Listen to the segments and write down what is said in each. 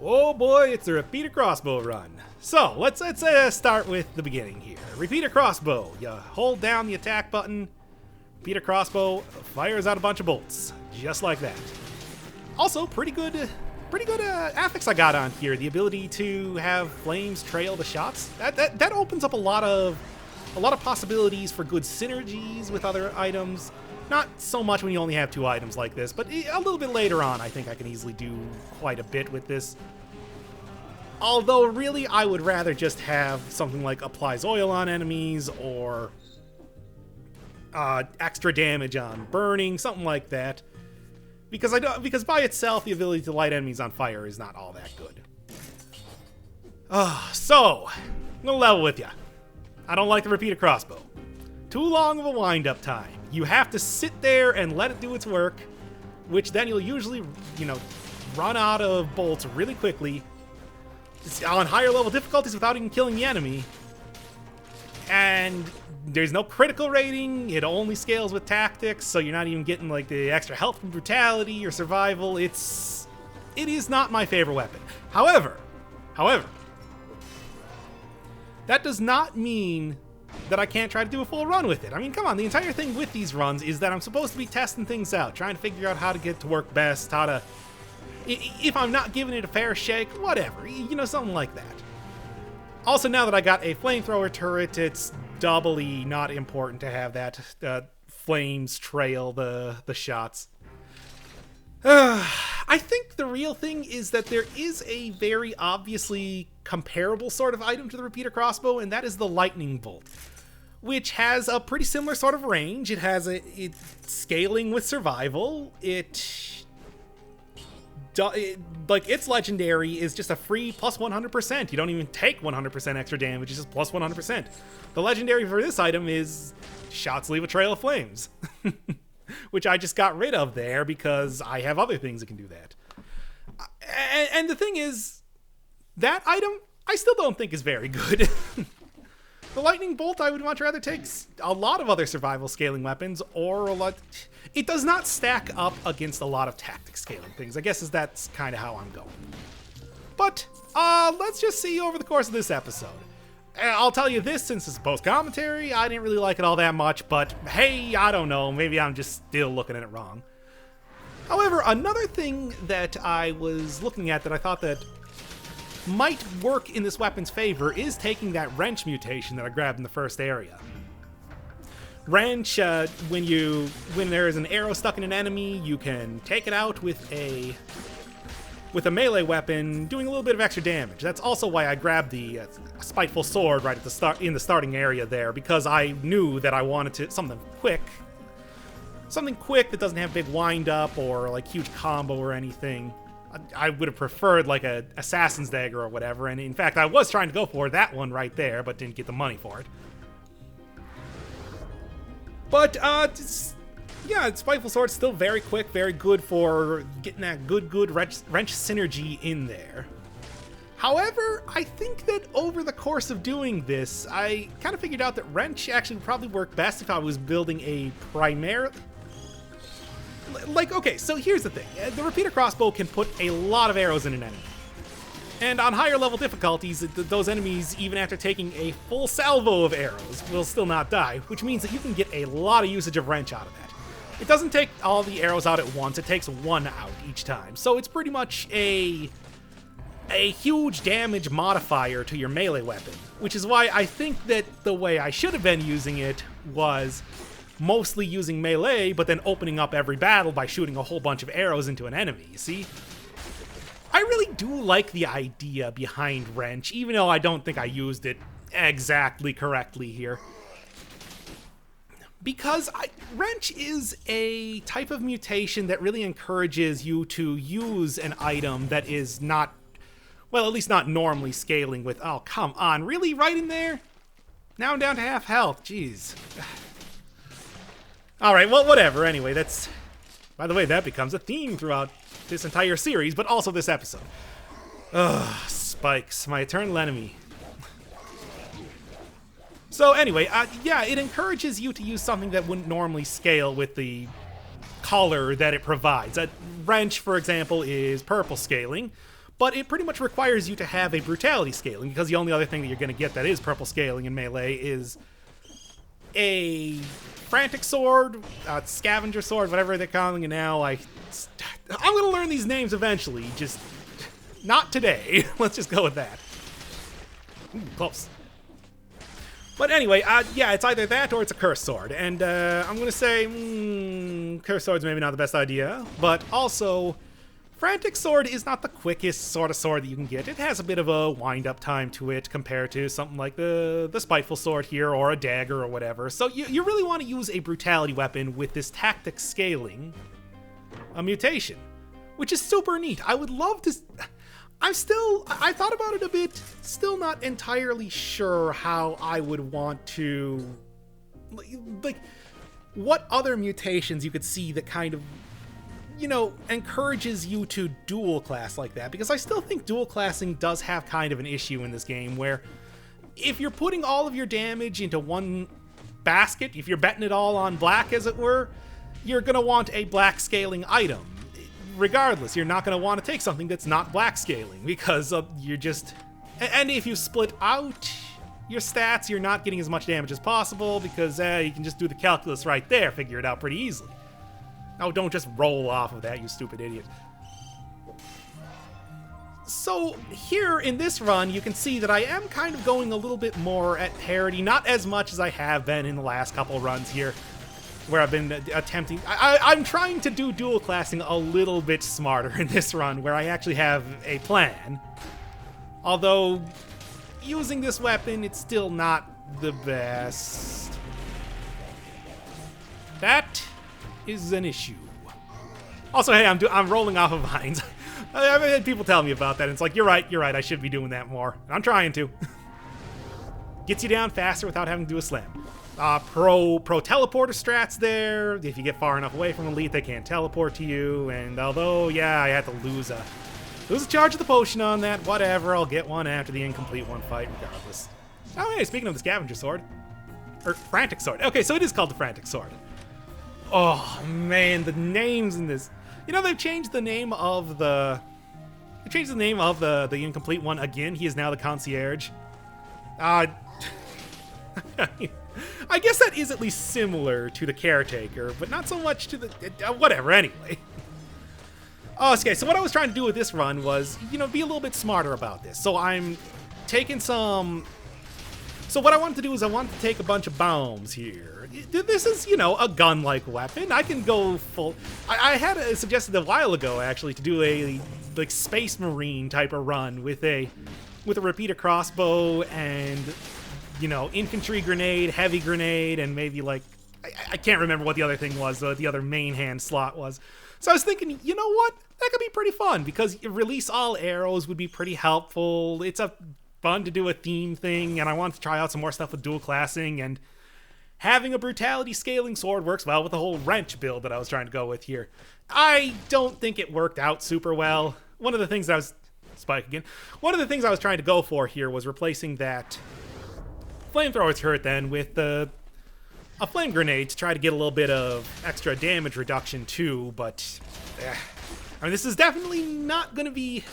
Oh boy, it's the repeater crossbow run. So let's start with the beginning here. Repeater crossbow. You hold down the attack button. Repeater crossbow fires out a bunch of bolts, just like that. Also, pretty good affix I got on here. The ability to have flames trail the shots. That opens up a lot of possibilities for good synergies with other items. Not so much when you only have 2 items like this, but a little bit later on, I think I can easily do quite a bit with this. Although, really, I would rather just have something like applies oil on enemies, or extra damage on burning, something like that. Because by itself, the ability to light enemies on fire is not all that good. So, I'm gonna level with ya. I don't like the repeater crossbow. Too long of a wind-up time. You have to sit there and let it do its work, which then you'll usually, run out of bolts really quickly on higher level difficulties without even killing the enemy. And there's no critical rating. It only scales with tactics, so you're not even getting like the extra health from brutality or survival. It is not my favorite weapon. However, that does not mean that I can't try to do a full run with it. I mean, come on, the entire thing with these runs is that I'm supposed to be testing things out, trying to figure out how to get to work best, how to... If I'm not giving it a fair shake, whatever, something like that. Also, now that I got a flamethrower turret, it's doubly not important to have that flames trail the shots. I think the real thing is that there is a very obviously comparable sort of item to the repeater crossbow, and that is the lightning bolt, which has a pretty similar sort of range. It has it's scaling with survival. Its legendary is just a free plus 100%. You don't even take 100% extra damage, it's just plus 100%. The legendary for this item is shots leave a trail of flames, which I just got rid of there because I have other things that can do that. And the thing is, that item I still don't think is very good. The lightning bolt I would much rather take a lot of other survival scaling weapons, or it does not stack up against a lot of tactic scaling things. I guess that's kind of how I'm going. But let's just see over the course of this episode. I'll tell you this, since it's post-commentary, I didn't really like it all that much, but hey, I don't know, maybe I'm just still looking at it wrong. However, another thing that I was looking at that I thought that might work in this weapon's favor is taking that wrench mutation that I grabbed in the first area. Wrench, when there is an arrow stuck in an enemy, you can take it out with a melee weapon, doing a little bit of extra damage. That's also why I grabbed the spiteful sword right at the start in the starting area there, because I knew that I wanted something quick that doesn't have big wind up or like huge combo or anything. I would have preferred like a assassin's dagger or whatever, and in fact I was trying to go for that one right there, but didn't get the money for it. But yeah, Spiteful Sword's still very quick, very good for getting that good wrench synergy in there. However, I think that over the course of doing this, I kind of figured out that wrench actually would probably work best if I was building a primary... okay, so here's the thing. The repeater crossbow can put a lot of arrows in an enemy. And on higher level difficulties, those enemies, even after taking a full salvo of arrows, will still not die, which means that you can get a lot of usage of wrench out of that. It doesn't take all the arrows out at once, it takes one out each time. So it's pretty much a huge damage modifier to your melee weapon, which is why I think that the way I should have been using it was mostly using melee, but then opening up every battle by shooting a whole bunch of arrows into an enemy, you see? I really do like the idea behind wrench, even though I don't think I used it exactly correctly here. Because wrench is a type of mutation that really encourages you to use an item that is not, well, at least not normally scaling with, oh, come on, really? Right in there? Now I'm down to half health, jeez. Alright, well, whatever, anyway, that's... By the way, that becomes a theme throughout this entire series, but also this episode. Ugh, spikes, my eternal enemy. So anyway, yeah, it encourages you to use something that wouldn't normally scale with the color that it provides. A wrench, for example, is purple scaling, but it pretty much requires you to have a brutality scaling, because the only other thing that you're going to get that is purple scaling in melee is a frantic sword, scavenger sword, whatever they're calling it now. I'm going to learn these names eventually, just not today. Let's just go with that. Ooh, close. But anyway, yeah, it's either that or it's a curse sword. And I'm going to say, curse sword's maybe not the best idea. But also, frantic sword is not the quickest sort of sword that you can get. It has a bit of a wind-up time to it compared to something like the spiteful sword here, or a dagger or whatever. So you really want to use a brutality weapon with this tactic scaling, a mutation, which is super neat. I would love to... I thought about it a bit, still not entirely sure how I would want to, like, what other mutations you could see that kind of, you know, encourages you to dual class like that, because I still think dual classing does have kind of an issue in this game, where if you're putting all of your damage into one basket, if you're betting it all on black, as it were, you're going to want a black scaling item. Regardless, you're not going to want to take something that's not black scaling, because you're just... And if you split out your stats, you're not getting as much damage as possible, because you can just do the calculus right there, figure it out pretty easily. Now, don't just roll off of that, you stupid idiot. So, here in this run, you can see that I am kind of going a little bit more at parity, not as much as I have been in the last couple runs here, where I've been attempting... I'm trying to do dual classing a little bit smarter in this run, where I actually have a plan. Although, using this weapon, it's still not the best. That is an issue. Also, hey, I'm rolling off of vines. I've had people tell me about that, and it's like, you're right, I should be doing that more. And I'm trying to. Gets you down faster without having to do a slam. Pro teleporter strats there. If you get far enough away from elite, they can't teleport to you. And although, yeah, I had to lose a charge of the potion on that. Whatever, I'll get one after the incomplete one fight regardless. Oh, hey, speaking of the scavenger sword. Or frantic sword. Okay, so it is called the frantic sword. Oh, man, the names in this. You know, they've changed the name of the... They changed the name of the incomplete one again. He is now the concierge. I guess that is at least similar to the caretaker, but not so much to the... whatever, anyway. Okay, so what I was trying to do with this run was, you know, be a little bit smarter about this. So I'm taking some... So what I wanted to do is I wanted to take a bunch of bombs here. This is, you know, a gun-like weapon. I can go full... I had suggested a while ago, actually, to do a, like, Space Marine type of run with a repeater crossbow and... you know, infantry grenade, heavy grenade, and maybe, like, I can't remember what the other thing was, the other main hand slot was. So I was thinking, you know what? That could be pretty fun, because release all arrows would be pretty helpful. It's fun to do a theme thing, and I want to try out some more stuff with dual classing, and having a brutality scaling sword works well with the whole wrench build that I was trying to go with here. I don't think it worked out super well. One of the things that I was... Spike again. One of the things I was trying to go for here was replacing that... flamethrower turret then with a flame grenade to try to get a little bit of extra damage reduction too, but I mean, this is definitely not going to be,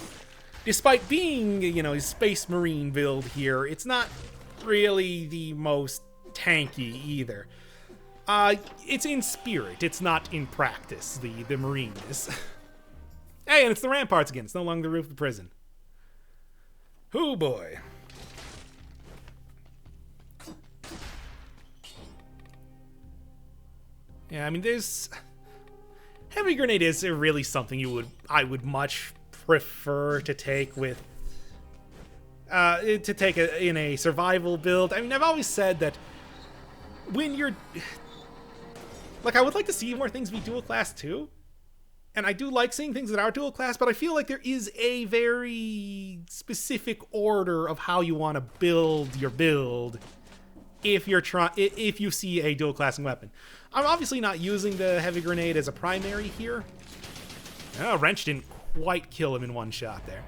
despite being, you know, a Space Marine build here, it's not really the most tanky either. It's in spirit, it's not in practice, the Marine is. Hey, and it's the ramparts again, it's no longer the roof of the prison. Oh boy. Yeah, I mean, there's... Heavy grenade is really something I would much prefer to take with... in a survival build. I mean, I've always said that when you're... Like, I would like to see more things be dual class too. And I do like seeing things that are dual class, but I feel like there is a very specific order of how you want to build your build if you see a dual classing weapon. I'm obviously not using the heavy grenade as a primary here. Oh, wrench didn't quite kill him in one shot there.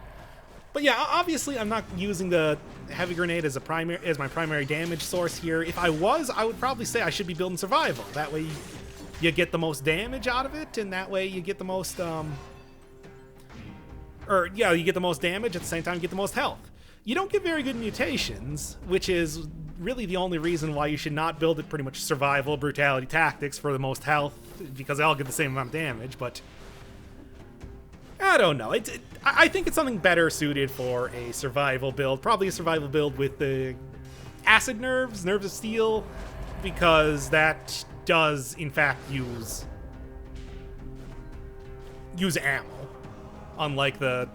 But yeah, obviously I'm not using the heavy grenade as my primary damage source here. If I was, I would probably say I should be building survival. That way you get the most damage out of it, and that way you get the most Or, yeah, you get the most damage, at the same time you get the most health. You don't get very good mutations, which is really the only reason why you should not build it pretty much survival, brutality, tactics for the most health, because they all get the same amount of damage, but I don't know. I think it's something better suited for a survival build, probably a survival build with the acid nerves, nerves of steel, because that does, in fact, use ammo, unlike the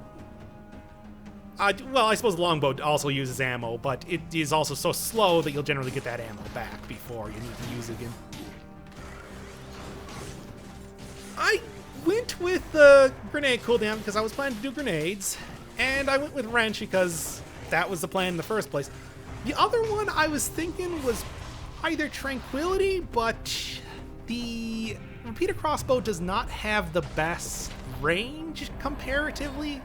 well, I suppose the longbow also uses ammo, but it is also so slow that you'll generally get that ammo back before you need to use it again. I went with the grenade cooldown because I was planning to do grenades, and I went with wrench because that was the plan in the first place. The other one I was thinking was either tranquility, but the repeater crossbow does not have the best range comparatively.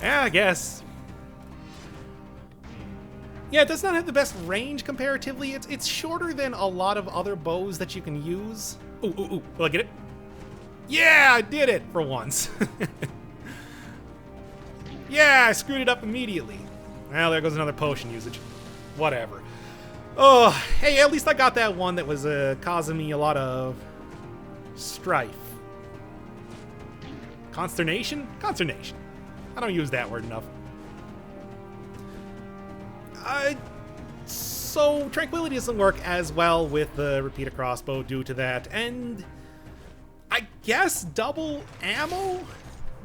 Yeah, I guess. Yeah, it does not have the best range comparatively. It's shorter than a lot of other bows that you can use. Ooh, ooh, ooh. Will I get it? Yeah, I did it for once. Yeah, I screwed it up immediately. Well, there goes another potion usage. Whatever. Oh, hey, at least I got that one that was causing me a lot of strife. Consternation? Consternation. I don't use that word enough. So tranquility doesn't work as well with the repeater crossbow due to that, and I guess double ammo.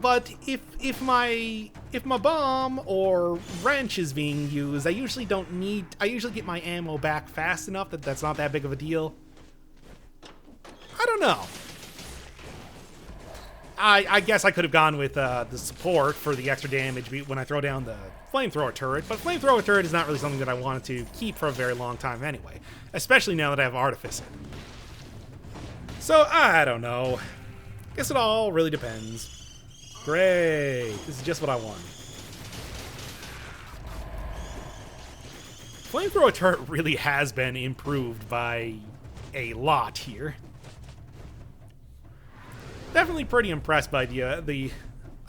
But if my bomb or wrench is being used, I usually get my ammo back fast enough that that's not that big of a deal. I don't know. I guess I could have gone with the support for the extra damage when I throw down the flamethrower turret, but flamethrower turret is not really something that I wanted to keep for a very long time anyway, especially now that I have Artificer. So, I don't know. Guess it all really depends. Great. This is just what I want. Flamethrower turret really has been improved by a lot here. Definitely pretty impressed by the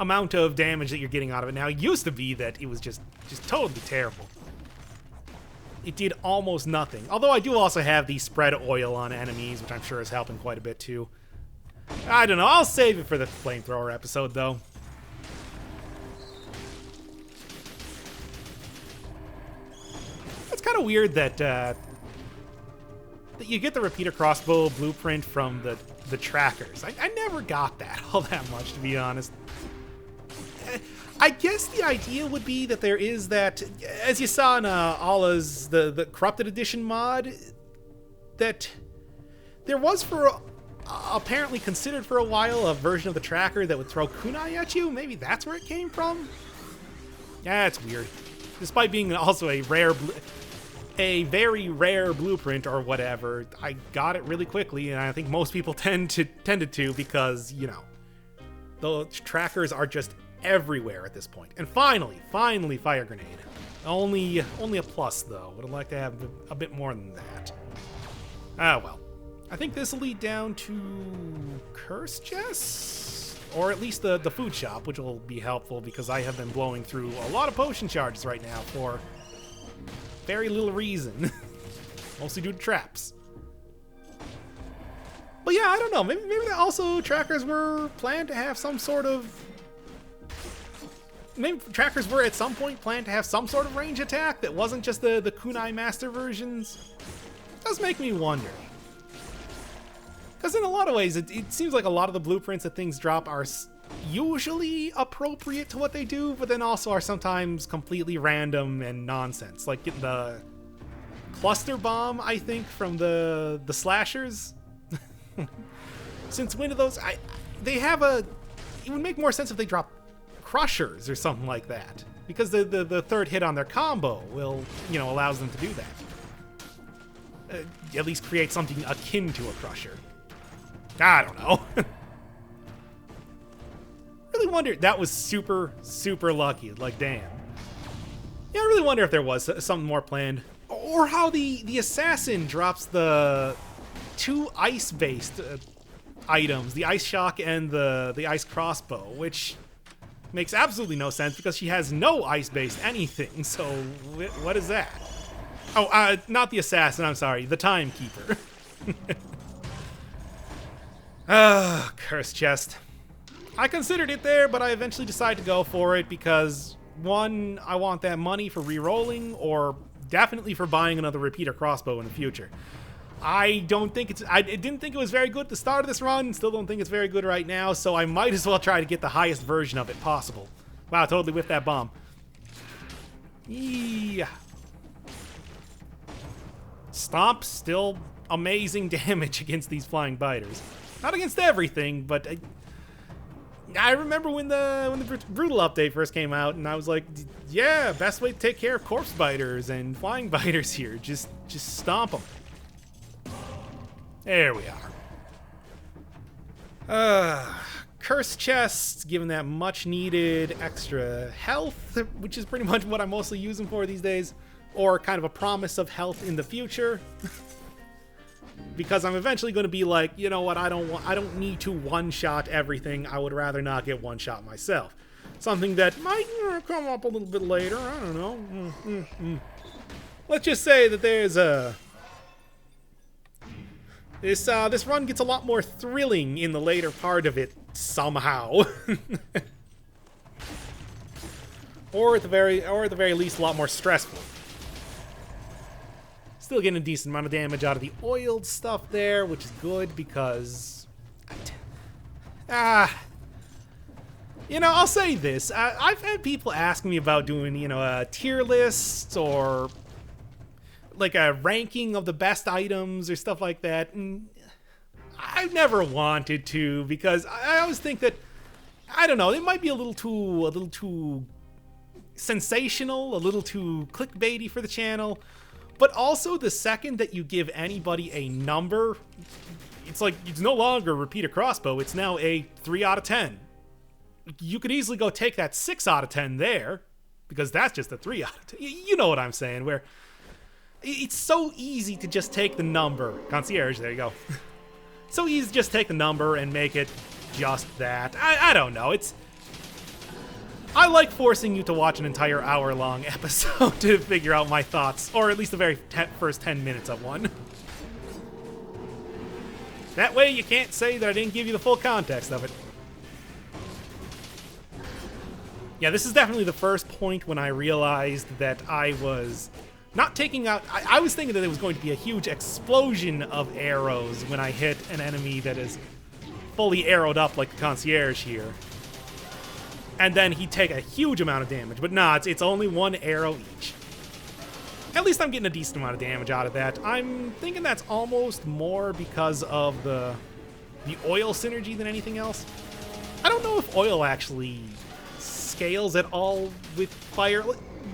amount of damage that you're getting out of it now. It used to be that it was just totally terrible. It did almost nothing. Although I do also have the spread oil on enemies, which I'm sure is helping quite a bit too. I don't know. I'll save it for the flamethrower episode, though. It's kind of weird that you get the repeater crossbow blueprint from the trackers. I never got that all that much, to be honest. I guess the idea would be that there is that, as you saw in Allah's the Corrupted Edition mod, that there was apparently considered for a while a version of the tracker that would throw kunai at you. Maybe that's where it came from? Yeah, it's weird. Despite being also a very rare blueprint or whatever, I got it really quickly, and I think most people tended to because, you know, the trackers are just everywhere at this point. And finally, fire grenade. Only a plus, though. Would have liked to have a bit more than that. Ah, well. I think this will lead down to Curse Chest? Or at least the food shop, which will be helpful because I have been blowing through a lot of potion charges right now for very little reason. Mostly due to traps. But yeah, I don't know. Maybe also trackers were planned to have some sort of... Maybe trackers were at some point planned to have some sort of range attack that wasn't just the kunai master versions. It does make me wonder. Because in a lot of ways, it seems like a lot of the blueprints that things drop are usually appropriate to what they do, but then also are sometimes completely random and nonsense. Like getting the cluster bomb, I think, from the slashers. Since when do those... they have a... It would make more sense if they drop crushers or something like that. Because the third hit on their combo will, you know, allows them to do that. At least create something akin to a crusher. I don't know. Really wonder, that was super lucky, like damn. Yeah, I really wonder if there was something more planned. Or how the assassin drops the 2 ice-based items, the ice shock and the ice crossbow, which makes absolutely no sense because she has no ice-based anything. So what is that? Oh, not the assassin, I'm sorry, the Timekeeper. Curse chest. I considered it there, but I eventually decided to go for it because, one, I want that money for re-rolling, or definitely for buying another repeater crossbow in the future. I didn't think it was very good at the start of this run, still don't think it's very good right now, so I might as well try to get the highest version of it possible. Wow, totally whiffed that bomb. Yeah. Stomp, still amazing damage against these flying biters. Not against everything, but I remember when the Brutal update first came out, and I was like, yeah, best way to take care of corpse biters and flying biters here. Just stomp them. There we are. Curse chests, given that much needed extra health, which is pretty much what I'm mostly using for these days, or kind of a promise of health in the future. Because I'm eventually going to be like, you know what, I don't need to one-shot everything. I would rather not get one-shot myself. Something that might come up a little bit later. I don't know. Let's just say that there's a... This run gets a lot more thrilling in the later part of it, somehow. or at the very least, a lot more stressful. Still getting a decent amount of damage out of the oiled stuff there, which is good because... you know, I'll say this. I've had people ask me about doing, you know, tier lists or like a ranking of the best items or stuff like that. And I've never wanted to because I always think that, I don't know, it might be a little too sensational, a little too clickbaity for the channel. But also, the second that you give anybody a number, it's like, it's no longer repeat a crossbow, it's now a 3 out of 10. You could easily go take that 6 out of 10 there, because that's just a 3 out of 10. You know what I'm saying, where it's so easy to just take the number. Concierge, there you go. So easy to just take the number and make it just that. I don't know, I like forcing you to watch an entire hour-long episode to figure out my thoughts, or at least the very first 10 minutes of one. That way you can't say that I didn't give you the full context of it. Yeah, this is definitely the first point when I realized that I was not taking out... I was thinking that there was going to be a huge explosion of arrows when I hit an enemy that is fully arrowed up like the concierge here. And then he'd take a huge amount of damage. But nah, it's only one arrow each. At least I'm getting a decent amount of damage out of that. I'm thinking that's almost more because of the oil synergy than anything else. I don't know if oil actually scales at all with fire.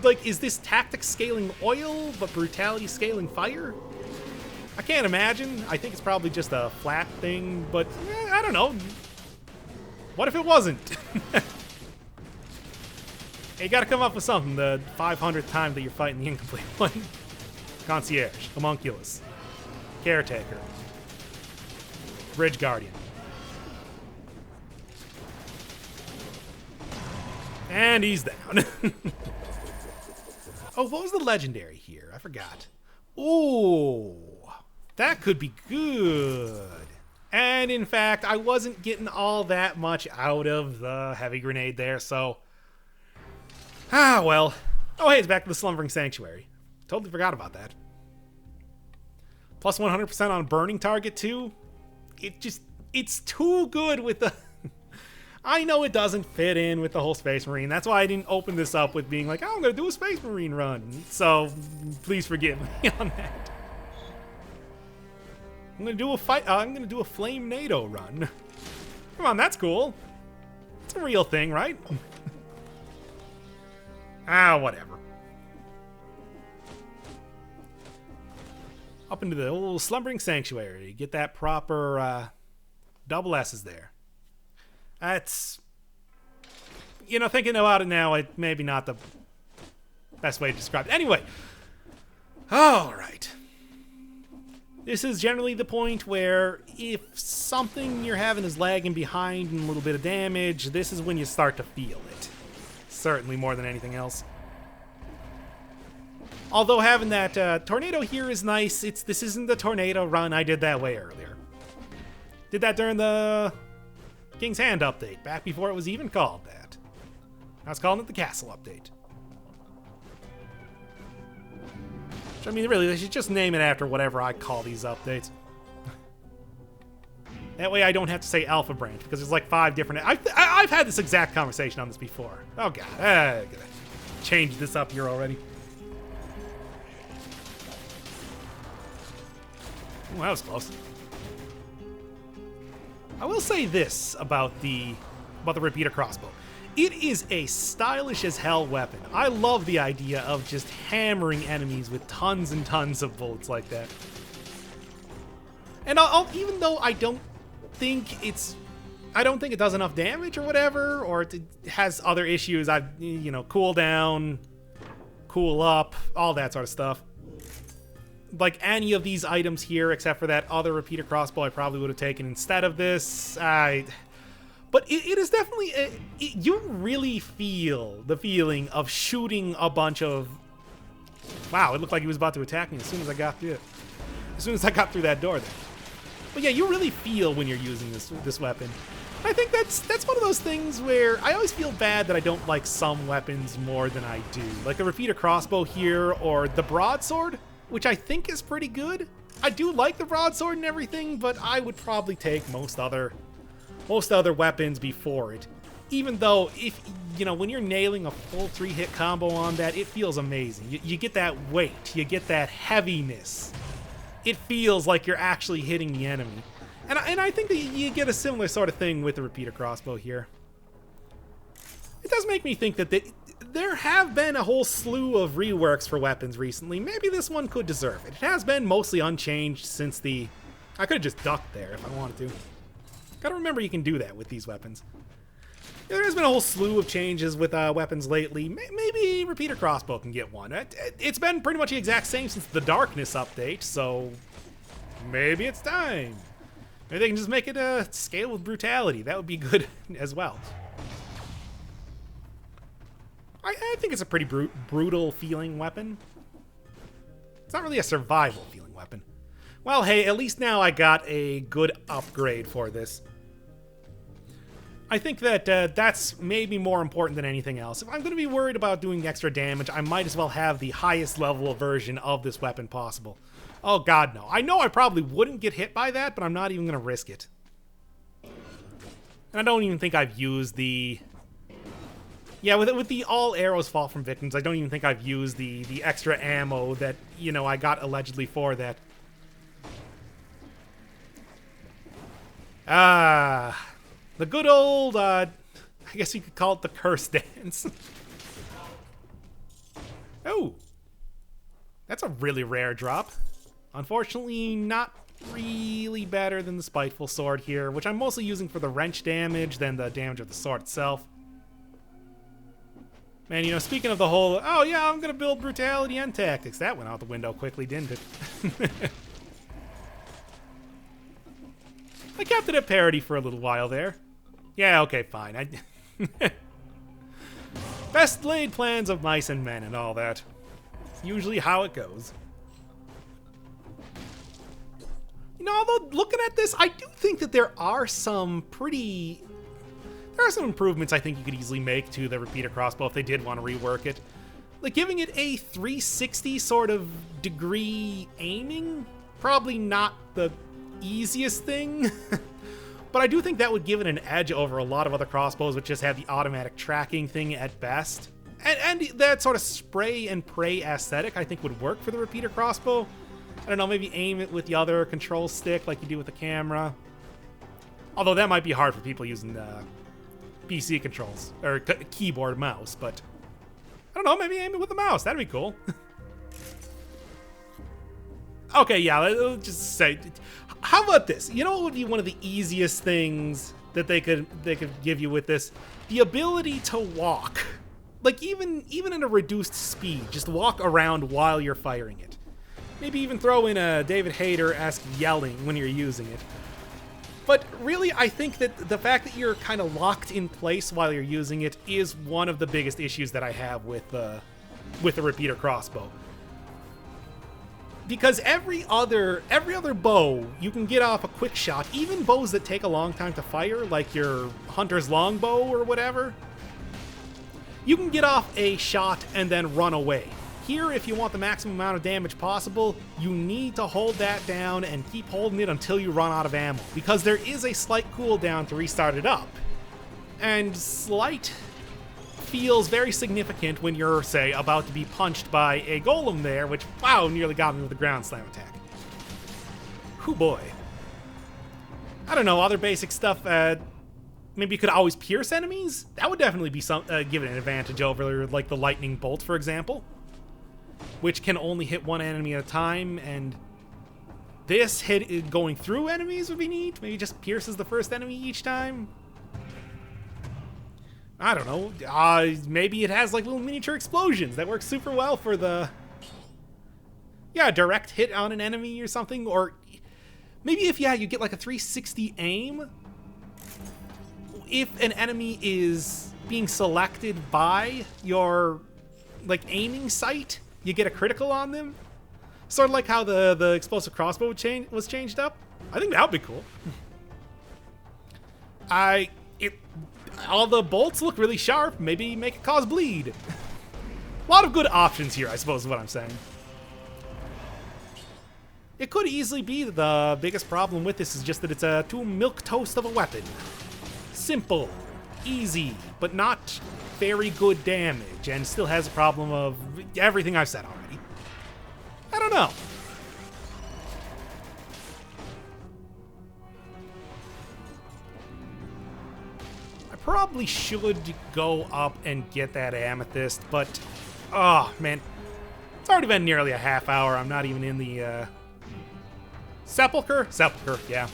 Like, is this tactic scaling oil, but brutality scaling fire? I can't imagine. I think it's probably just a flat thing, but I don't know. What if it wasn't? You gotta come up with something the 500th time that you're fighting the incomplete one. Concierge, Homunculus, Caretaker, Bridge Guardian. And he's down. Oh, what was the legendary here? I forgot. Ooh, that could be good. And in fact, I wasn't getting all that much out of the heavy grenade there, so... Ah, well. Oh, hey, it's back to the Slumbering Sanctuary. Totally forgot about that. Plus 100% on burning target, too. It's too good with the... I know it doesn't fit in with the whole Space Marine. That's why I didn't open this up with being like, oh, I'm going to do a Space Marine run. So, please forgive me on that. I'm going to do a I'm going to do a Flame NATO run. Come on, that's cool. It's a real thing, right? Whatever. Up into the old Slumbering Sanctuary. Get that proper double S's there. That's... You know, thinking about it now, it maybe not the best way to describe it. Anyway. Alright. This is generally the point where if something you're having is lagging behind and a little bit of damage, this is when you start to feel it. Certainly more than anything else. Although having that tornado here is nice, this isn't the tornado run I did that way earlier. Did that during the King's Hand update, back before it was even called that. I was calling it the Castle update. I mean, really, they should just name it after whatever I call these updates. That way I don't have to say Alpha Branch, because there's like 5 different... I've had this exact conversation on this before. Oh, God. I gotta change this up here already. Ooh, that was close. I will say this about the repeater crossbow. It is a stylish as hell weapon. I love the idea of just hammering enemies with tons and tons of bullets like that. And even though I don't think it does enough damage or whatever, or it has other issues, cool down, cool up, all that sort of stuff. Like any of these items here, except for that other repeater crossbow I probably would have taken instead of this. But it is definitely... you really feel the feeling of shooting a bunch of... Wow, it looked like he was about to attack me as soon as I got through it. As soon as I got through that door there. But yeah, you really feel when you're using this weapon. I think that's one of those things where I always feel bad that I don't like some weapons more than I do. Like the repeater crossbow here, or the broadsword, which I think is pretty good. I do like the broadsword and everything, but I would probably take most other weapons before it. Even though, when you're nailing a full 3-hit combo on that, it feels amazing. You get that weight, you get that heaviness. It feels like you're actually hitting the enemy. And I think that you get a similar sort of thing with the repeater crossbow here. It does make me think that there have been a whole slew of reworks for weapons recently. Maybe this one could deserve it. It has been mostly unchanged since the... I could have just ducked there if I wanted to. Gotta remember you can do that with these weapons. Yeah, there has been a whole slew of changes with weapons lately. Maybe repeater crossbow can get one. It's been pretty much the exact same since the Darkness update, so maybe it's time. Maybe they can just make it a scale with brutality. That would be good as well. I think it's a pretty brutal feeling weapon. It's not really a survival feeling weapon. Well, hey, at least now I got a good upgrade for this. I think that that's maybe more important than anything else. If I'm going to be worried about doing extra damage, I might as well have the highest level version of this weapon possible. Oh god, no. I know I probably wouldn't get hit by that, but I'm not even going to risk it. And I don't even think I've used the... Yeah, with the all arrows fall from victims, I don't even think I've used the extra ammo that, I got allegedly for that. The good old, I guess you could call it the curse dance. Oh, that's a really rare drop. Unfortunately, not really better than the Spiteful Sword here, which I'm mostly using for the wrench damage than the damage of the sword itself. Man, speaking of the whole, oh yeah, I'm gonna build brutality and tactics, that went out the window quickly, didn't it? I kept it at parity for a little while there. Yeah, okay, fine. Best laid plans of mice and men and all that. It's usually how it goes. Although looking at this, I do think that there are some improvements I think you could easily make to the repeater crossbow if they did want to rework it. Like giving it a 360 sort of degree aiming, probably not the easiest thing. But I do think that would give it an edge over a lot of other crossbows which just have the automatic tracking thing at best. And that sort of spray and pray aesthetic I think would work for the repeater crossbow. I don't know, maybe aim it with the other control stick like you do with the camera. Although that might be hard for people using PC controls, or keyboard mouse, but I don't know, maybe aim it with the mouse, that'd be cool. Okay, yeah, let's just say, how about this? You know what would be one of the easiest things that they could give you with this? The ability to walk. Like even in a reduced speed, just walk around while you're firing it. Maybe even throw in a David Hayter-esque yelling when you're using it. But really, I think that the fact that you're kind of locked in place while you're using it is one of the biggest issues that I have with the repeater crossbow. Because every other bow, you can get off a quick shot, even bows that take a long time to fire, like your Hunter's Longbow or whatever, you can get off a shot and then run away. Here, if you want the maximum amount of damage possible, you need to hold that down and keep holding it until you run out of ammo, because there is a slight cooldown to restart it up. And slight feels very significant when you're, say, about to be punched by a golem there, which, wow, nearly got me with a ground slam attack. Hoo boy. I don't know, other basic stuff, maybe you could always pierce enemies? That would definitely be give it an advantage over, like, the lightning bolt, for example, which can only hit one enemy at a time, and this hit going through enemies would be neat. Maybe just pierces the first enemy each time. I don't know. Maybe it has like little miniature explosions that work super well for the direct hit on an enemy or something. Or maybe if you get like a 360 aim, if an enemy is being selected by your like aiming sight, you get a critical on them. Sort of like how the explosive crossbow was changed up. I think that would be cool. All the bolts look really sharp. Maybe make it cause bleed. A lot of good options here, I suppose is what I'm saying. It could easily be that the biggest problem with this is just that it's a too milquetoast of a weapon. Simple, easy, but not very good damage, and still has a problem of everything I've said already. I don't know. Probably should go up and get that amethyst, but oh man, it's already been nearly a half hour. I'm not even in the Sepulchre, yeah.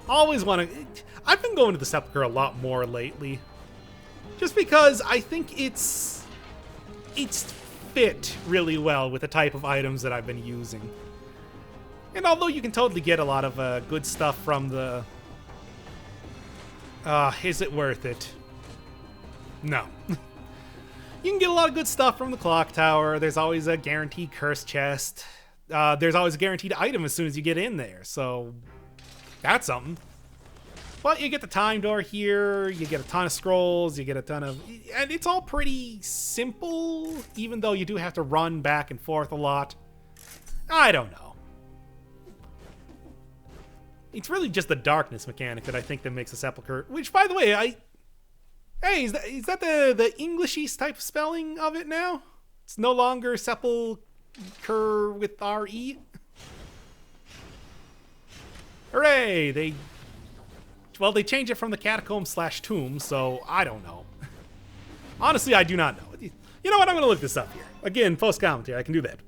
Always want to. I've been going to the Sepulchre a lot more lately, just because I think it's fit really well with the type of items that I've been using. And although you can totally get a lot of good stuff from the is it worth it? No. You can get a lot of good stuff from the clock tower. There's always a guaranteed curse chest. There's always a guaranteed item as soon as you get in there, so that's something. But you get the time door here, you get a ton of scrolls, you get a ton of... And it's all pretty simple, even though you do have to run back and forth a lot. I don't know. It's really just the darkness mechanic that I think that makes a Sepulchre, which, by the way, hey, is that the Englishy type of spelling of it now? It's no longer Sepulchre with R-E? Hooray! They changed it from the catacomb/tomb, so I don't know. Honestly, I do not know. You know what? I'm going to look this up here. Again, post-commentary, I can do that.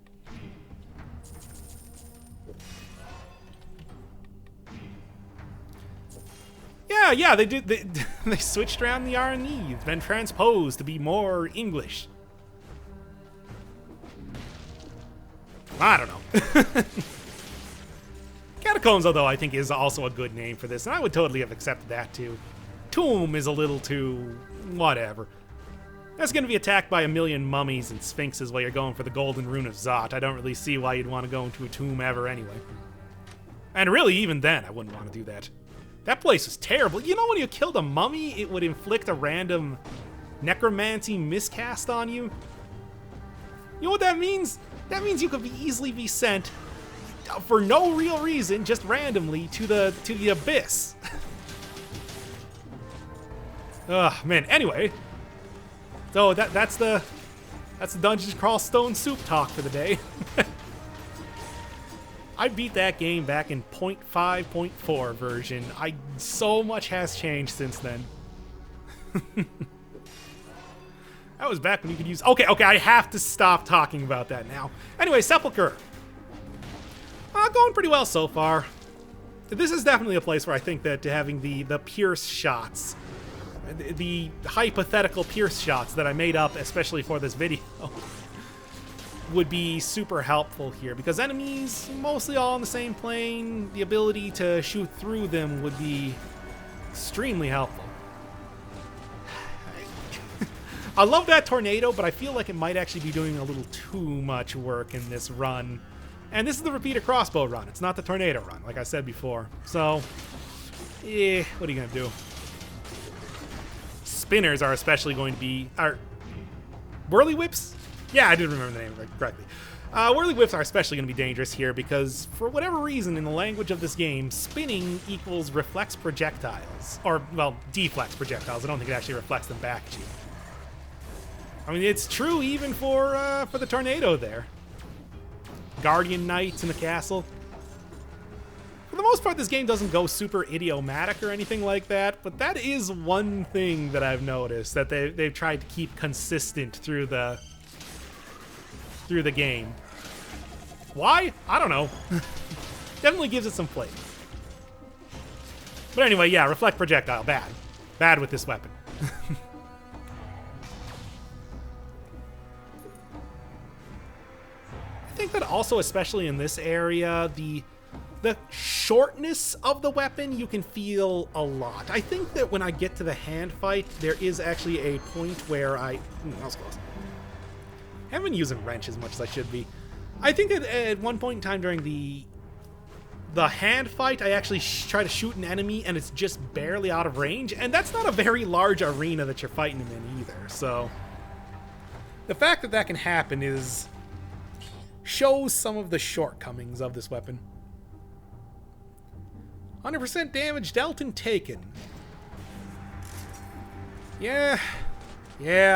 Yeah, they did. They switched around the R&E. It's been transposed to be more English. I don't know. Catacombs, although, I think is also a good name for this, and I would totally have accepted that too. Tomb is a little too whatever. That's going to be attacked by a million mummies and sphinxes while you're going for the golden rune of Zot. I don't really see why you'd want to go into a tomb ever anyway. And really, even then, I wouldn't want to do that. That place was terrible. You know, when you killed a mummy, it would inflict a random necromancy miscast on you? You know what that means? That means you could easily be sent, for no real reason, just randomly, to the abyss. Ugh, man. Anyway, so that's the Dungeons Crawl Stone Soup talk for the day. I beat that game back in 0.5.4 version. So much has changed since then. That was back when you could use... Okay, I have to stop talking about that now. Anyway, Sepulchre. Going pretty well so far. This is definitely a place where I think that having the pierce shots, the hypothetical pierce shots that I made up especially for this video, would be super helpful here, because enemies mostly all on the same plane. The ability to shoot through them would be extremely helpful. I love that tornado, but I feel like it might actually be doing a little too much work in this run. And this is the repeated crossbow run. It's not the tornado run, like I said before. So, what are you going to do? Spinners are especially going to be... Whirly whips? Yeah, I did remember the name correctly. Whirly whips are especially going to be dangerous here because, for whatever reason, in the language of this game, spinning equals reflex projectiles. Or, well, deflex projectiles. I don't think it actually reflects them back at you. I mean, it's true even for the tornado there. Guardian Knights in the castle. For the most part, this game doesn't go super idiomatic or anything like that, but that is one thing that I've noticed, that they've tried to keep consistent through the game. Why? I don't know. Definitely gives it some flavor. But anyway, yeah, reflect projectile, bad. Bad with this weapon. I think that also, especially in this area, the shortness of the weapon you can feel a lot. I think that when I get to the hand fight, there is actually a point where that was close. I haven't been using wrench as much as I should be. I think that at one point in time during the hand fight, I actually try to shoot an enemy and it's just barely out of range, and that's not a very large arena that you're fighting him in either. So the fact that that can happen shows some of the shortcomings of this weapon. 100% damage dealt and taken. Yeah,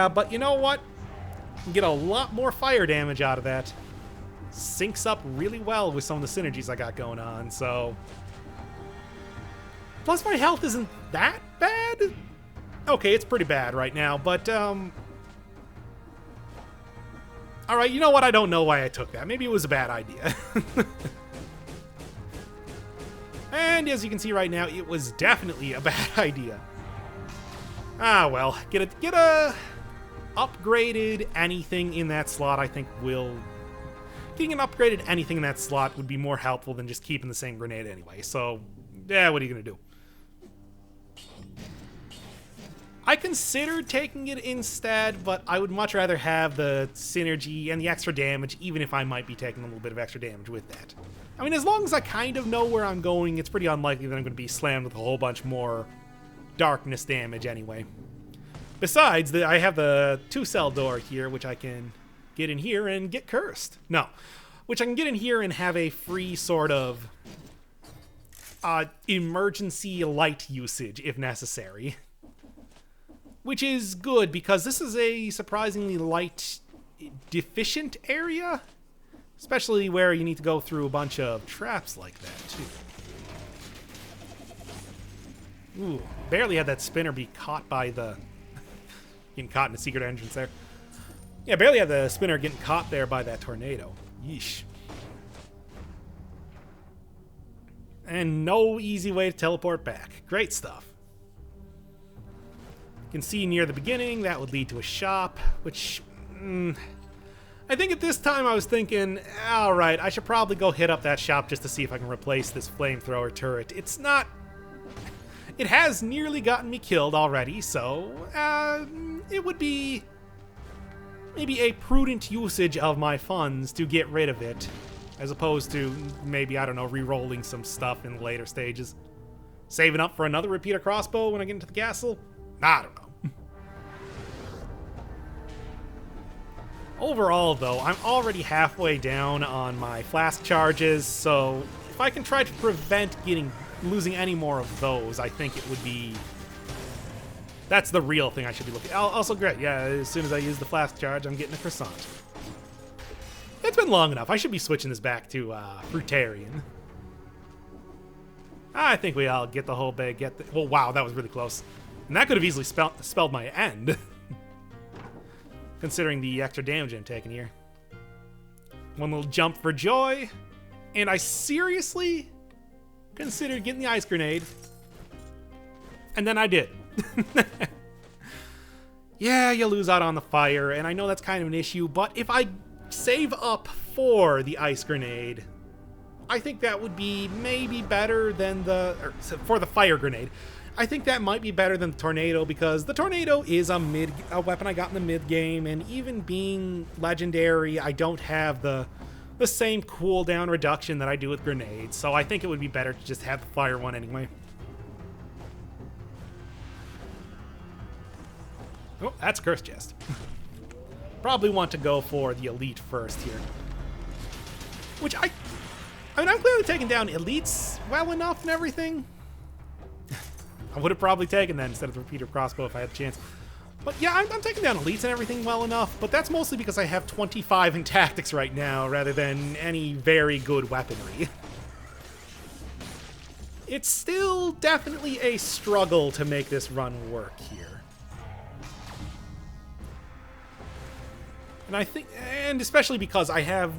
but you know what? You can get a lot more fire damage out of that. Syncs up really well with some of the synergies I got going on, so... Plus my health isn't that bad? Okay, it's pretty bad right now, but, Alright, you know what? I don't know why I took that. Maybe it was a bad idea. And as you can see right now, it was definitely a bad idea. Ah, well, get a upgraded anything in that slot, I think getting an upgraded anything in that slot would be more helpful than just keeping the same grenade anyway. So, yeah, what are you gonna do? I considered taking it instead, but I would much rather have the synergy and the extra damage, even if I might be taking a little bit of extra damage with that. I mean, as long as I kind of know where I'm going, it's pretty unlikely that I'm going to be slammed with a whole bunch more darkness damage anyway. Besides, I have the 2-cell door here, which I can get in here and get cursed. No. Which I can get in here and have a free sort of emergency light usage, if necessary. Which is good, because this is a surprisingly light deficient area. Especially where you need to go through a bunch of traps like that, too. Ooh, barely had that spinner be caught by the... getting caught in the secret entrance there. Yeah, barely had the spinner getting caught there by that tornado. Yeesh. And no easy way to teleport back. Great stuff. You can see near the beginning, that would lead to a shop, which... I think at this time I was thinking, alright, I should probably go hit up that shop just to see if I can replace this flamethrower turret. It's not... It has nearly gotten me killed already, so it would be maybe a prudent usage of my funds to get rid of it, as opposed to maybe, I don't know, re-rolling some stuff in later stages. Saving up for another repeater crossbow when I get into the castle? I don't know. Overall, though, I'm already halfway down on my flask charges, so if I can try to prevent losing any more of those, I think it would be... That's the real thing I should be looking at. Also, great, yeah, as soon as I use the flask charge, I'm getting a croissant. It's been long enough. I should be switching this back to Fruitarian. I think we all get the whole bag, Oh, wow, that was really close. And that could have easily spelled my end. Considering the extra damage I'm taking here. One little jump for joy. And I seriously considered getting the ice grenade. And then I did. Yeah, you lose out on the fire, and I know that's kind of an issue, but if I save up for the ice grenade. I think that would be maybe better than for the fire grenade. I think that might be better than the tornado, because the tornado is a weapon I got in the mid game, and even being legendary, I don't have the same cooldown reduction that I do with grenades. So I think it would be better to just have the fire one anyway. Oh, that's Curse Chest. Probably want to go for the elite first here. Which I mean, I'm clearly taking down elites well enough and everything. I would have probably taken that instead of the repeater crossbow if I had the chance. But yeah, I'm taking down elites and everything well enough, but that's mostly because I have 25 in tactics right now rather than any very good weaponry. It's still definitely a struggle to make this run work here. And I think, and especially because I have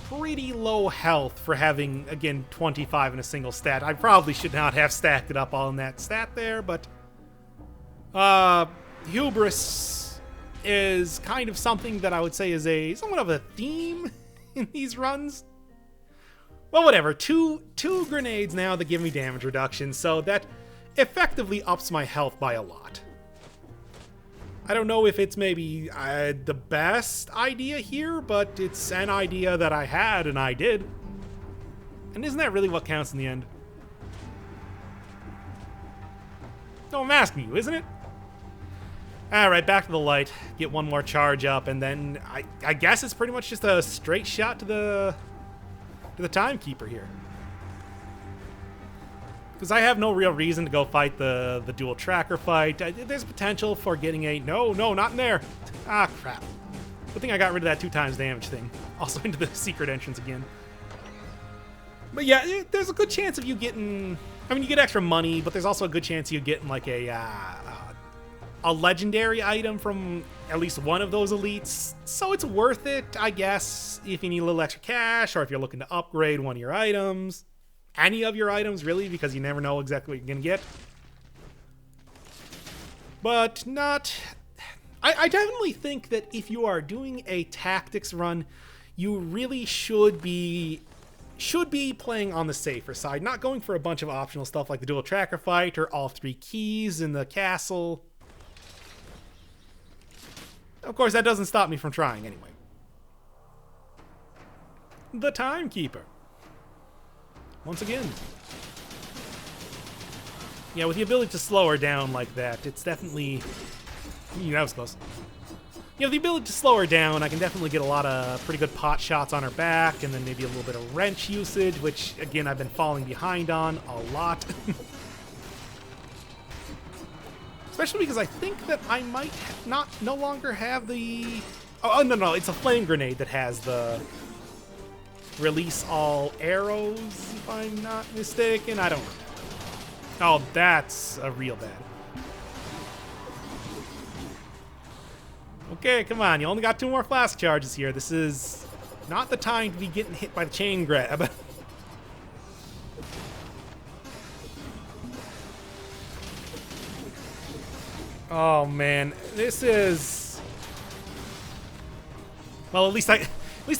pretty low health for having, again, 25 in a single stat. I probably should not have stacked it up all in that stat there, but hubris is kind of something that I would say is somewhat of a theme in these runs. Well, whatever. Two grenades now that give me damage reduction, so that effectively ups my health by a lot. I don't know if it's maybe the best idea here, but it's an idea that I had and I did. And isn't that really what counts in the end? No, I'm asking you, isn't it? Alright, back to the light. Get one more charge up, and then I guess it's pretty much just a straight shot to the Timekeeper here. Because I have no real reason to go fight the dual tracker fight. There's potential for getting a... No, not in there. Ah, crap. Good thing I got rid of that 2 times damage thing. Also into the secret entrance again. But yeah, there's a good chance of you getting... I mean, you get extra money, but there's also a good chance you getting like a legendary item from at least one of those elites. So it's worth it, I guess, if you need a little extra cash or if you're looking to upgrade one of your items. Any of your items, really, because you never know exactly what you're going to get. But not... I definitely think that if you are doing a tactics run, you really should be playing on the safer side, not going for a bunch of optional stuff like the dual tracker fight or all 3 keys in the castle. Of course, that doesn't stop me from trying anyway. The Timekeeper. Once again. Yeah, with the ability to slow her down like that, it's definitely... that was close. Yeah, with the ability to slow her down, I can definitely get a lot of pretty good pot shots on her back, and then maybe a little bit of wrench usage, which, again, I've been falling behind on a lot. Especially because I think that I might no longer have the... Oh, no, it's a flame grenade that has the... Release all arrows, if I'm not mistaken. I don't remember. Oh, that's a real bad. Okay, come on. You only got 2 more flask charges here. This is not the time to be getting hit by the chain grab. Oh, man. This is... Well, at least I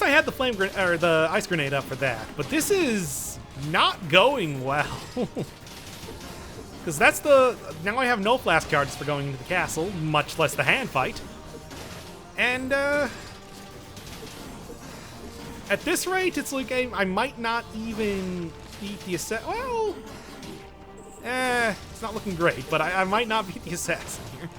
had the flame or the ice grenade up for that, but this is not going well. Because that's now I have no flask charges for going into the castle, much less the hand fight. And at this rate, it's like I might not even beat the assassin. Well, it's not looking great, but I might not beat the assassin here.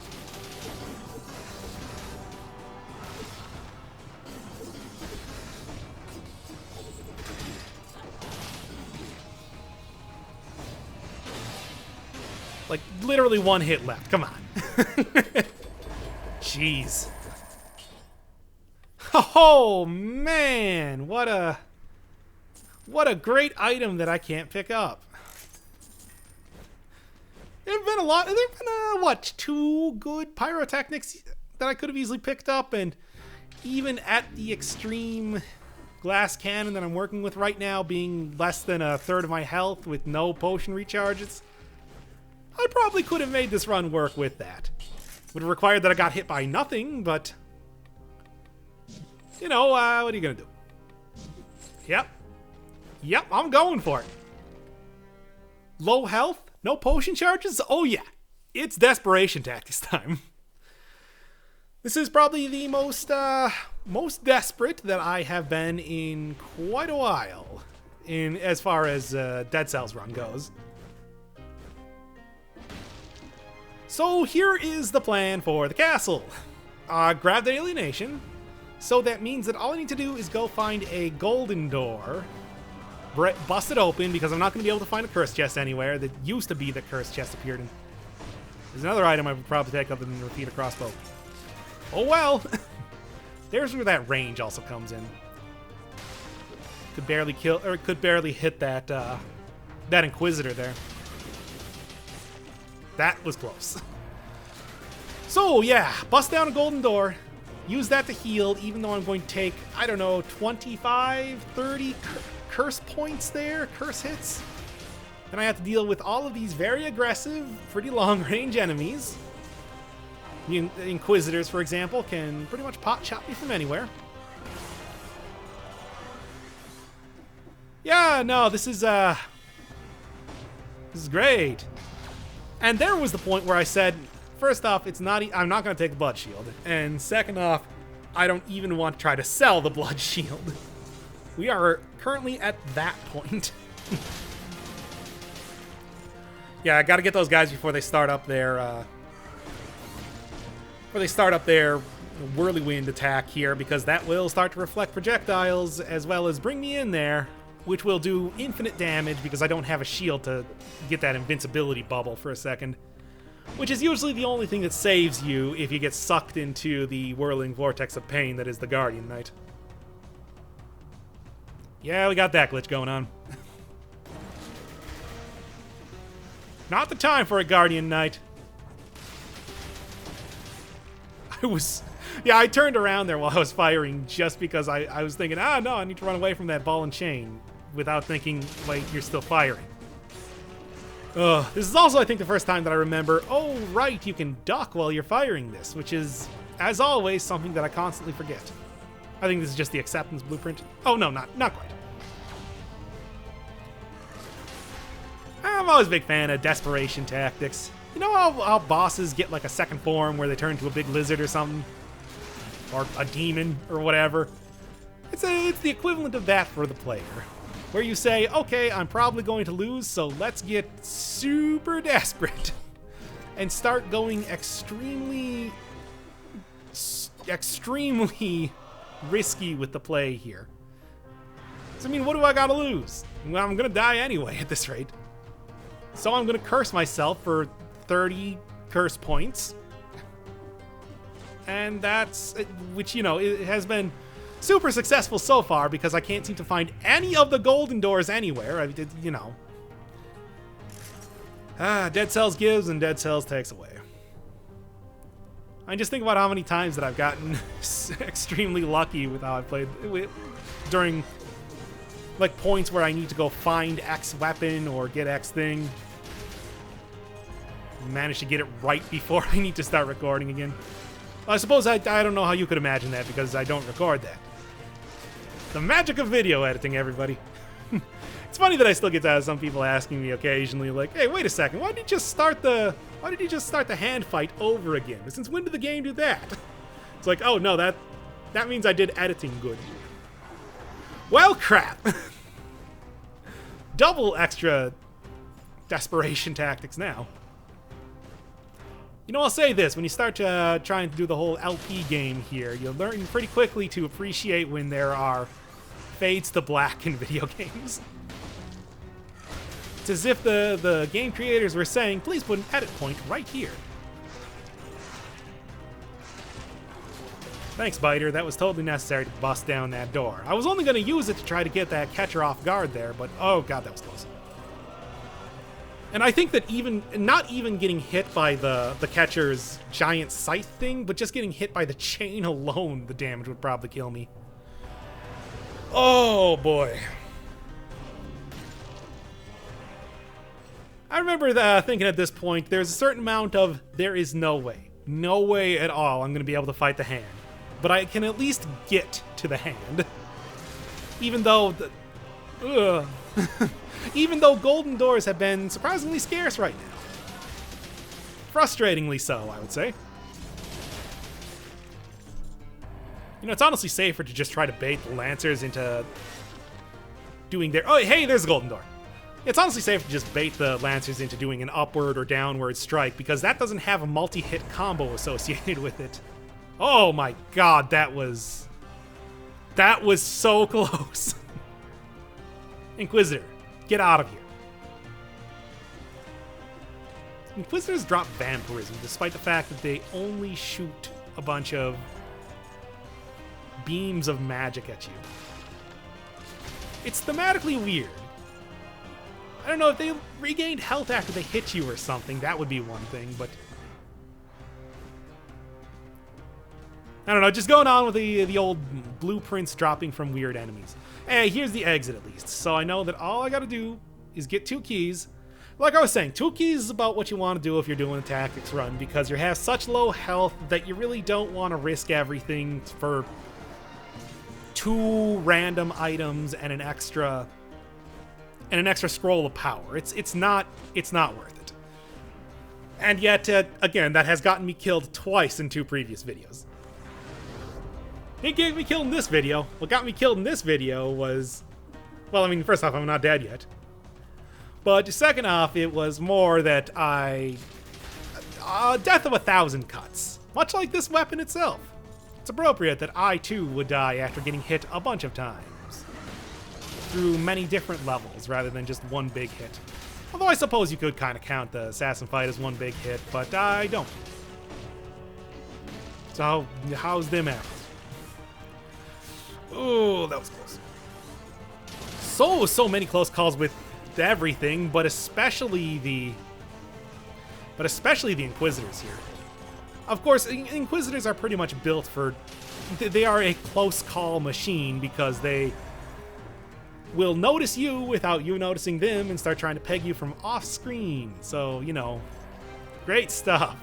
Like, literally 1 hit left. Come on. Jeez. Oh, man. What a great item that I can't pick up. There have been what, 2 good pyrotechnics that I could have easily picked up, and even at the extreme glass cannon that I'm working with right now being less than 1/3 of my health with no potion recharges, I probably could have made this run work with that. Would have required that I got hit by nothing, but... You know, what are you gonna do? Yep. Yep, I'm going for it. Low health? No potion charges? Oh yeah. It's desperation tactics time. This is probably the most desperate that I have been in quite a while, in as far as Dead Cells run goes. So here is the plan for the castle. Grab the alienation. So that means that all I need to do is go find a golden door, bust it open, because I'm not going to be able to find a curse chest anywhere. That used to be the curse chest appeared in. There's another item I would probably take up and repeat a crossbow. Oh well. There's where that range also comes in. Could barely kill, or could barely hit that that Inquisitor there. That was close. So yeah, bust down a golden door. Use that to heal, even though I'm going to take, I don't know, 25, 30 curse points there, curse hits. Then I have to deal with all of these very aggressive, pretty long-range enemies. The Inquisitors, for example, can pretty much pot-chop me from anywhere. Yeah, no, this is great. And there was the point where I said, first off, I'm not going to take the Blood Shield. And second off, I don't even want to try to sell the Blood Shield. We are currently at that point. Yeah, I got to get those guys before they start up their whirlwind attack here, because that will start to reflect projectiles as well as bring me in there, which will do infinite damage because I don't have a shield to get that invincibility bubble for a second, which is usually the only thing that saves you if you get sucked into the whirling vortex of pain that is the Guardian Knight. Yeah, we got that glitch going on. Not the time for a Guardian Knight. I turned around there while I was firing just because I was thinking, no, I need to run away from that ball and chain, without thinking, wait, you're still firing. This is also, I think, the first time that I remember, oh, right, you can duck while you're firing this, which is, as always, something that I constantly forget. I think this is just the acceptance blueprint. Oh, no, not quite. I'm always a big fan of desperation tactics. You know how bosses get like a second form where they turn into a big lizard or something? Or a demon or whatever? It's the equivalent of that for the player. Where you say, okay, I'm probably going to lose, so let's get super desperate. And start going extremely risky with the play here. So, I mean, what do I gotta lose? Well, I'm gonna die anyway at this rate. So I'm gonna curse myself for 30 curse points. And that's, which, you know, it has been super successful so far because I can't seem to find any of the golden doors anywhere. I did, you know. Dead Cells gives and Dead Cells takes away. I just think about how many times that I've gotten extremely lucky with how I played during, like, points where I need to go find X weapon or get X thing. Manage to get it right before I need to start recording again. I suppose I don't know how you could imagine that because I don't record that. The magic of video editing, everybody. It's funny that I still get some people asking me occasionally, like, "Hey, wait a second, why did you just start the hand fight over again? Since when did the game do that?" It's like, oh no, that means I did editing good. Well, crap. Double extra desperation tactics now. You know, I'll say this, when you start trying to do the whole LP game here, you'll learn pretty quickly to appreciate when there are fades to black in video games. It's as if the game creators were saying, please put an edit point right here. Thanks, Biter. That was totally necessary to bust down that door. I was only going to use it to try to get that catcher off guard there, but oh god, that was close. And I think that not even getting hit by the catcher's giant scythe thing, but just getting hit by the chain alone, the damage would probably kill me. Oh boy. I remember thinking at this point, there's a certain amount of, there is no way at all I'm going to be able to fight the hand. but I can at least get to the hand. Even though even though golden doors have been surprisingly scarce right now. Frustratingly so, I would say. You know, it's honestly safer to just try to bait the Lancers into doing their... Oh, hey, there's a golden door. It's honestly safe to just bait the Lancers into doing an upward or downward strike, because that doesn't have a multi-hit combo associated with it. Oh my god, that was so close. Inquisitor, get out of here. Inquisitors drop vampirism, despite the fact that they only shoot a bunch of beams of magic at you. It's thematically weird. I don't know, if they regained health after they hit you or something, that would be one thing, but... I don't know, just going on with the old blueprints dropping from weird enemies. Hey, here's the exit at least, so I know that all I gotta do is get 2 keys. Like I was saying, 2 keys is about what you want to do if you're doing a tactics run, because you have such low health that you really don't want to risk everything for 2 random items and an extra scroll of power. It's not worth it. And yet, again, that has gotten me killed twice in 2 previous videos. It gave me killed in this video. What got me killed in this video was... Well, I mean, first off, I'm not dead yet. But second off, it was more that death of 1,000 cuts. Much like this weapon itself. It's appropriate that I, too, would die after getting hit a bunch of times. Through many different levels, rather than just one big hit. Although I suppose you could kind of count the assassin fight as one big hit, but I don't. So, how's them apples? Oh, that was close. So many close calls with everything, but especially the Inquisitors here. Of course, Inquisitors are pretty much built for... They are a close call machine, because they will notice you without you noticing them and start trying to peg you from off screen. So, you know, great stuff.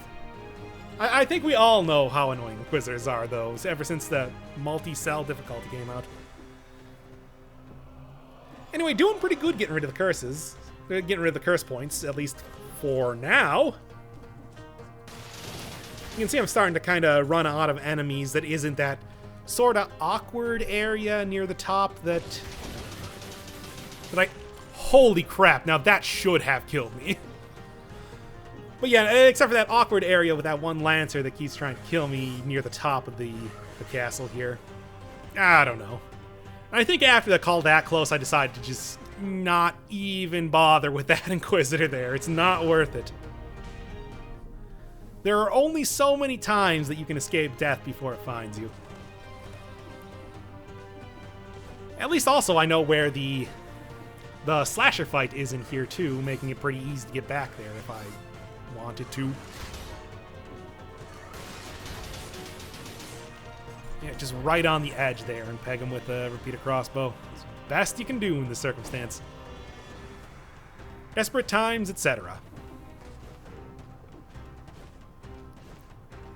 I think we all know how annoying Inquisitors are, though, ever since the multi-cell difficulty came out. Anyway, doing pretty good getting rid of the curses. Getting rid of the curse points, at least for now. You can see I'm starting to kind of run out of enemies that isn't that sort of awkward area near the top that I... Holy crap, now that should have killed me. But yeah, except for that awkward area with that one Lancer that keeps trying to kill me near the top of the castle here. I don't know. I think after the call that close, I decided to just not even bother with that Inquisitor there. It's not worth it. There are only so many times that you can escape death before it finds you. At least also I know where the slasher fight is in here too, making it pretty easy to get back there if I wanted to. Yeah, just right on the edge there and peg him with a repeater crossbow. It's the best you can do in this circumstance. Desperate times, etc.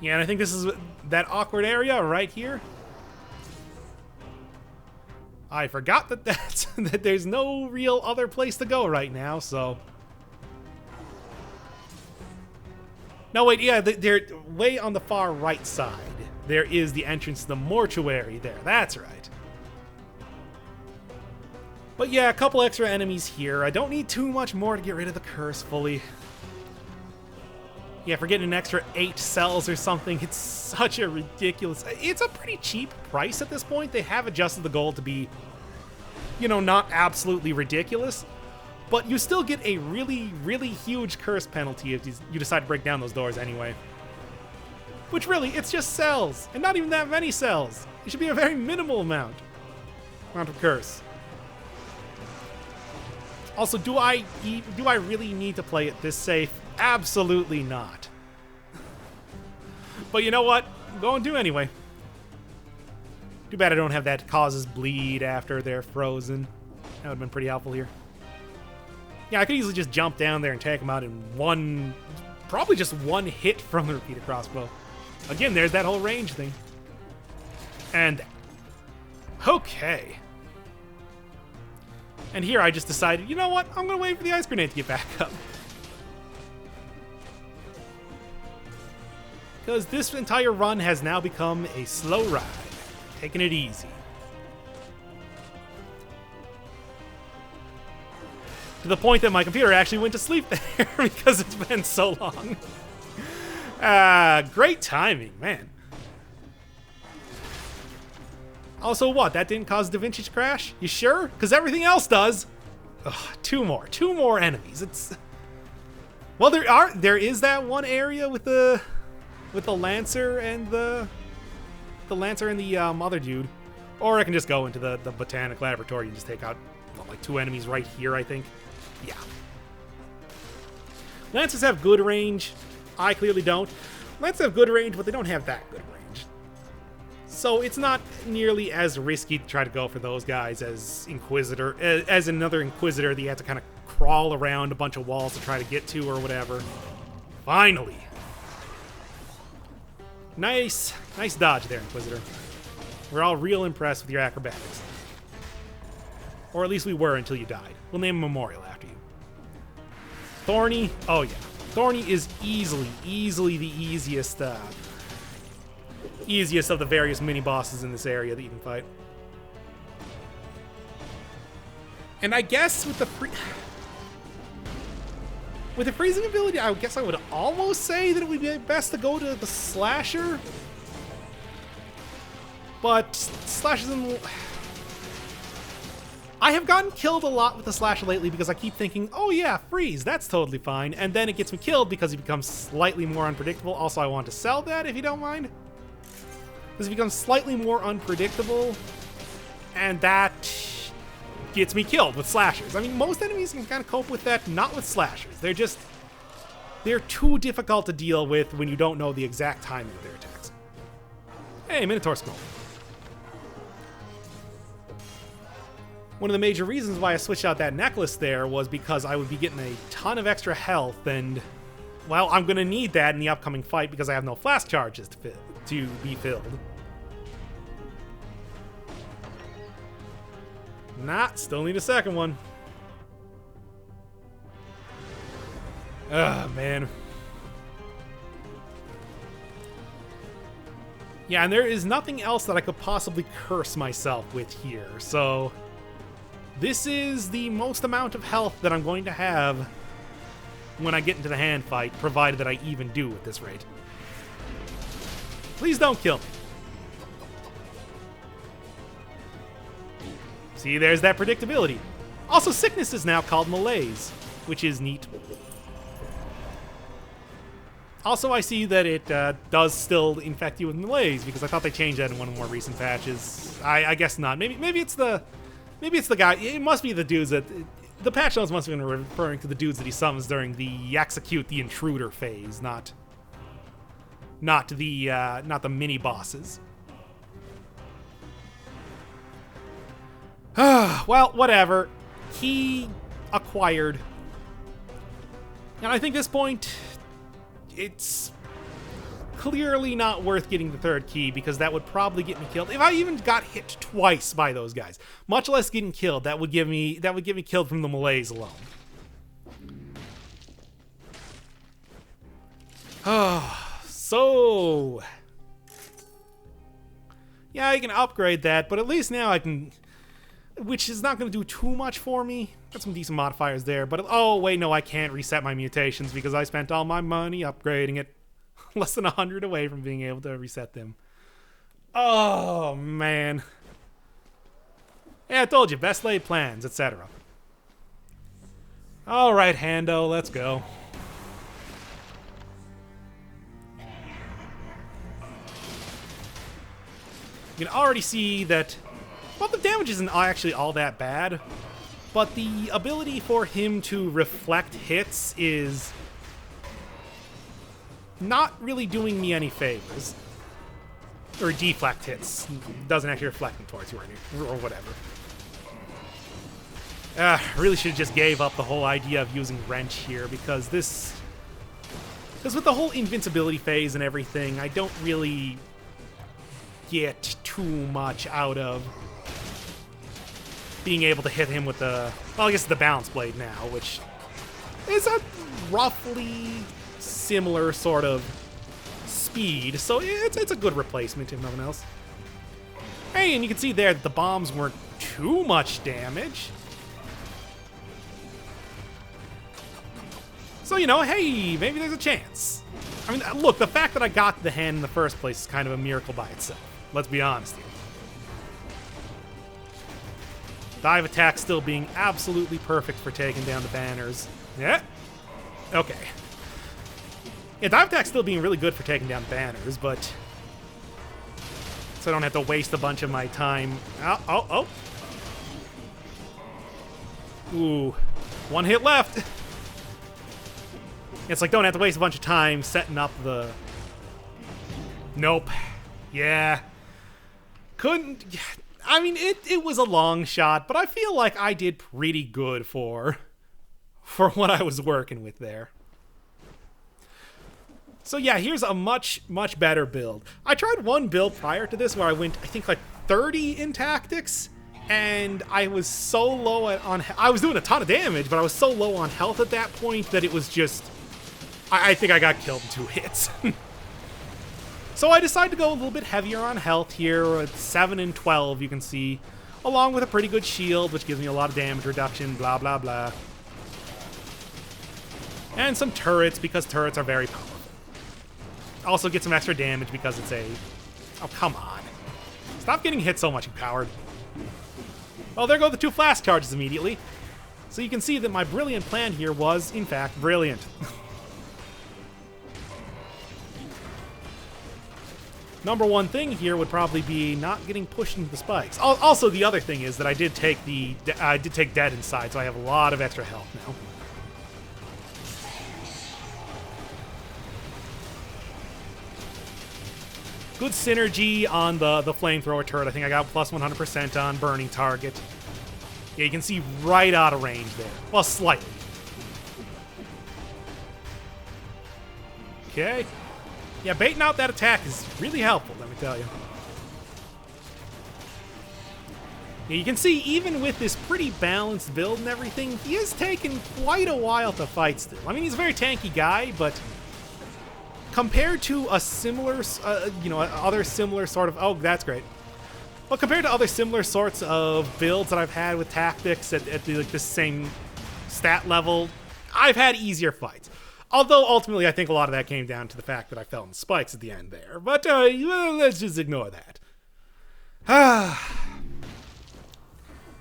Yeah, and I think this is that awkward area right here. I forgot that that there's no real other place to go right now, so... No, wait, yeah, they're way on the far right side. There is the entrance to the mortuary there. That's right. But yeah, a couple extra enemies here. I don't need too much more to get rid of the curse fully. Yeah, for getting an extra 8 cells or something, it's such a ridiculous... It's a pretty cheap price at this point. They have adjusted the goal to be, you know, not absolutely ridiculous. But you still get a really, really huge curse penalty if you decide to break down those doors anyway. Which really, it's just cells, and not even that many cells. It should be a very minimal amount of curse. Also, do I really need to play it this safe? Absolutely not. But you know what? I'm going to anyway. Too bad I don't have that causes bleed after they're frozen. That would have been pretty helpful here. Yeah, I could easily just jump down there and take them out in probably just one hit from the repeater crossbow. Again, there's that whole range thing. And okay. And here I just decided, you know what? I'm going to wait for the ice grenade to get back up. Because this entire run has now become a slow ride. Taking it easy. To the point that my computer actually went to sleep there because it's been so long. Great timing, man. Also, what? That didn't cause Da Vinci to crash? You sure? Because everything else does. Ugh, two more enemies. It's well, there is that one area with the Lancer and the other dude, or I can just go into the botanic laboratory and just take out like 2 enemies right here. I think. Yeah. Lancers have good range. I clearly don't. Lancers have good range, but they don't have that good range. So it's not nearly as risky to try to go for those guys as another Inquisitor that you have to kind of crawl around a bunch of walls to try to get to or whatever. Finally. Nice dodge there, Inquisitor. We're all real impressed with your acrobatics. Or at least we were until you died. We'll name a memorial after you. Thorny. Oh, yeah. Thorny is easily the easiest of the various mini-bosses in this area that you can fight. And I guess with the freezing ability, I guess I would almost say that it would be best to go to the Slasher. But Slashers in... I have gotten killed a lot with the Slasher lately because I keep thinking, oh yeah, freeze, that's totally fine. And then it gets me killed because he becomes slightly more unpredictable. Also, I want to sell that if you don't mind. Because it becomes slightly more unpredictable. And that gets me killed with Slashers. I mean, most enemies can kind of cope with that, not with Slashers. They're too difficult to deal with when you don't know the exact timing of their attacks. Hey, Minotaur Skull. One of the major reasons why I switched out that necklace there was because I would be getting a ton of extra health, and, well, I'm going to need that in the upcoming fight because I have no flask charges to be filled. Still need a second one. Ugh, man. Yeah, and there is nothing else that I could possibly curse myself with here, so... This is the most amount of health that I'm going to have when I get into the hand fight, provided that I even do at this rate. Please don't kill me. See, there's that predictability. Also, sickness is now called malaise, which is neat. Also, I see that it does still infect you with malaise, because I thought they changed that in one of the more recent patches. I guess not. Maybe it's the guy. It must be the dudes that... The patch notes must have been referring to the dudes that he summons during the Execute the Intruder phase, not the mini-bosses. Well, whatever. He acquired. And I think at this point, it's clearly not worth getting the third key, because that would probably get me killed. If I even got hit twice by those guys, much less getting killed, that would get me killed from the malaise alone. So yeah, I can upgrade that, but at least now I can, which is not going to do too much for me. Got some decent modifiers there, but oh wait, no, I can't reset my mutations because I spent all my money upgrading it. Less than 100 away from being able to reset them. Oh, man. Yeah, I told you, best laid plans, etc. All right, Hando, let's go. You can already see that, well, the damage isn't actually all that bad, but the ability for him to reflect hits is not really doing me any favors. Or deflect hits. Doesn't actually reflect them towards you or whatever. Really should have just gave up the whole idea of using Wrench here, because with the whole invincibility phase and everything, I don't really get too much out of being able to hit him with the, well, I guess the balance blade now, which is a roughly similar sort of speed, so it's a good replacement if nothing else. Hey, and you can see there that the bombs weren't too much damage. So, you know, hey, maybe there's a chance. I mean, look, the fact that I got the hand in the first place is kind of a miracle by itself. Let's be honest here. Dive attack still being absolutely perfect for taking down the banners. Yeah. Okay. Yeah, dive attack still being really good for taking down banners, but so I don't have to waste a bunch of my time. Oh. Ooh. One hit left. It's like, don't have to waste a bunch of time setting up the... Nope. Yeah. Couldn't... I mean, it was a long shot, but I feel like I did pretty good for what I was working with there. So yeah, here's a much, much better build. I tried one build prior to this where I went, I think, like 30 in tactics, and I was so low on... I was doing a ton of damage, but I was so low on health at that point that it was just... I think I got killed in 2 hits. So I decided to go a little bit heavier on health here. At 7 and 12, you can see, along with a pretty good shield, which gives me a lot of damage reduction, blah, blah, blah. And some turrets, because turrets are very powerful. Also get some extra damage because it's a... Oh, come on. Stop getting hit so much, you coward. Well, there go the 2 flash charges immediately. So you can see that my brilliant plan here was, in fact, brilliant. Number one thing here would probably be not getting pushed into the spikes. Also, the other thing is that I did take dead inside, so I have a lot of extra health now. Good synergy on the flamethrower turret. I think I got plus 100% on burning target. Yeah, you can see right out of range there. Well, slightly. Okay. Yeah, baiting out that attack is really helpful, let me tell you. Yeah, you can see, even with this pretty balanced build and everything, he is taking quite a while to fight still. I mean, he's a very tanky guy, but compared to a similar, other similar sort of... Oh, that's great. But compared to other similar sorts of builds that I've had with tactics at the same stat level, I've had easier fights. Although, ultimately, I think a lot of that came down to the fact that I fell in spikes at the end there. But, let's just ignore that.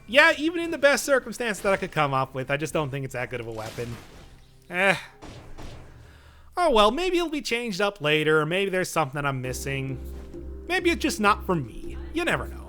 Yeah, even in the best circumstance that I could come up with, I just don't think it's that good of a weapon. Oh, well, maybe it'll be changed up later. Maybe there's something I'm missing. Maybe it's just not for me. You never know.